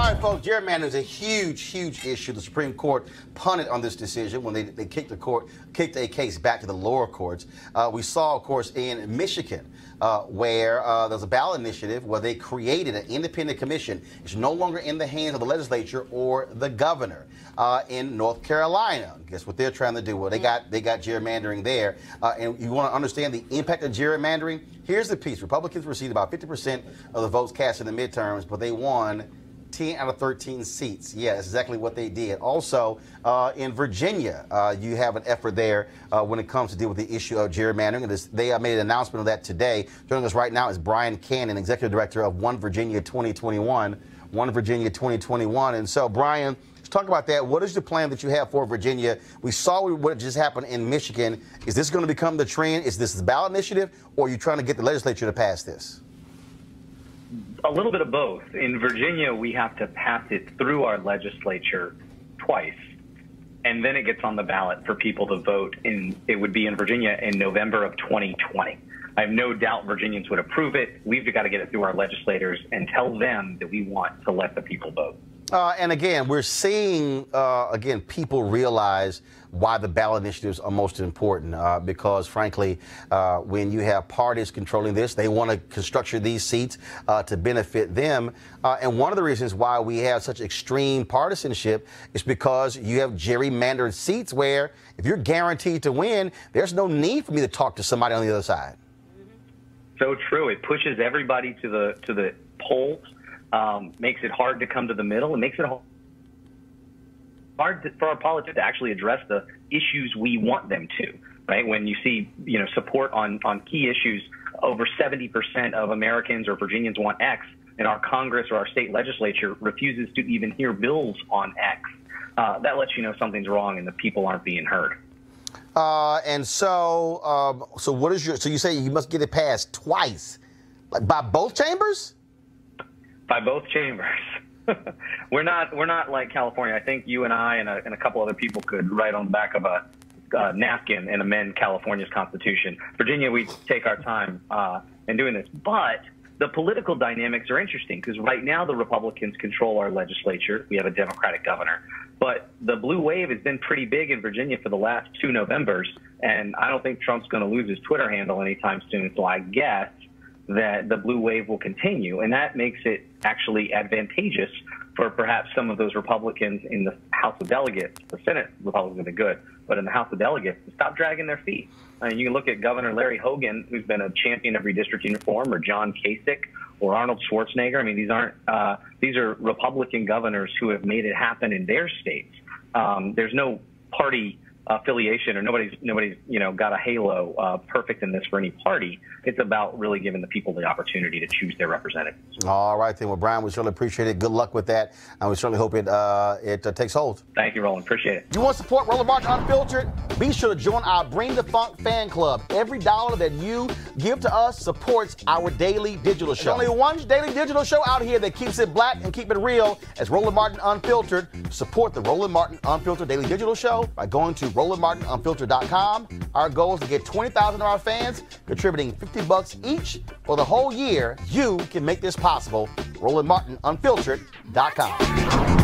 All right, folks, gerrymandering is a huge, huge issue. The Supreme Court punted on this decision when they kicked a case back to the lower courts. We saw, of course, in Michigan, where there's a ballot initiative where they created an independent commission. It's no longer in the hands of the legislature or the governor. In North Carolina, guess what they're trying to do? Well, they got gerrymandering there. And you want to understand the impact of gerrymandering? Here's the piece. Republicans received about 50% of the votes cast in the midterms, but they won 10 out of 13 seats. Yeah, that's exactly what they did. Also, in Virginia, you have an effort there when it comes to deal with the issue of gerrymandering. And they made an announcement of that today. Joining us right now is Brian Cannon, Executive Director of OneVirginia2021. OneVirginia2021. And so, Brian, let's talk about that. What is the plan that you have for Virginia? We saw what just happened in Michigan. Is this going to become the trend? Is this the ballot initiative, or are you trying to get the legislature to pass this? A little bit of both. In Virginia, we have to pass it through our legislature twice, and then it gets on the ballot for people to vote. It would be in Virginia in November of 2020. I have no doubt Virginians would approve it. We've got to get it through our legislators and tell them that we want to let the people vote. And again, we're seeing, people realize why the ballot initiatives are most important because, frankly, when you have parties controlling this, they want to structure these seats to benefit them. And one of the reasons why we have such extreme partisanship is because you have gerrymandered seats where if you're guaranteed to win, there's no need for me to talk to somebody on the other side. So true. It pushes everybody to the polls. Makes it hard to come to the middle, and makes it hard for our politics to actually address the issues we want them to, right? When you see, support on key issues, over 70% of Americans or Virginians want X, and our Congress or our state legislature refuses to even hear bills on X. That lets you know something's wrong and the people aren't being heard. So what is so you say you must get it passed twice, like by both chambers? By both chambers. We're not like California. I think you and I and a couple other people could write on the back of a napkin and amend California's constitution. Virginia, we take our time in doing this. But the political dynamics are interesting because right now the Republicans control our legislature. We have a Democratic governor. But the blue wave has been pretty big in Virginia for the last 2 Novembers, and I don't think Trump's going to lose his Twitter handle anytime soon. So I guess that the blue wave will continue, and that makes it actually advantageous for perhaps some of those Republicans in the House of Delegates. The Senate Republicans are good, but in the House of Delegates, to stop dragging their feet. I mean, you can look at Governor Larry Hogan, who's been a champion of redistricting reform, or John Kasich, or Arnold Schwarzenegger. I mean, these are Republican governors who have made it happen in their states. There's no party affiliation, or nobody's got a halo perfect in this for any party. It's about really giving the people the opportunity to choose their representatives. All right, then. Well, Brian, we certainly appreciate it. Good luck with that, and we certainly hope it takes hold. Thank you, Roland. Appreciate it. You want to support Roland Martin Unfiltered? Be sure to join our Bring the Funk fan club. Every dollar that you give to us supports our daily digital show. There's only one daily digital show out here that keeps it black and keep it real. As Roland Martin Unfiltered. Support the Roland Martin Unfiltered daily digital show by going to RolandMartinUnfiltered.com. Our goal is to get 20,000 of our fans contributing $50 each for the whole year. You can make this possible. RolandMartinUnfiltered.com.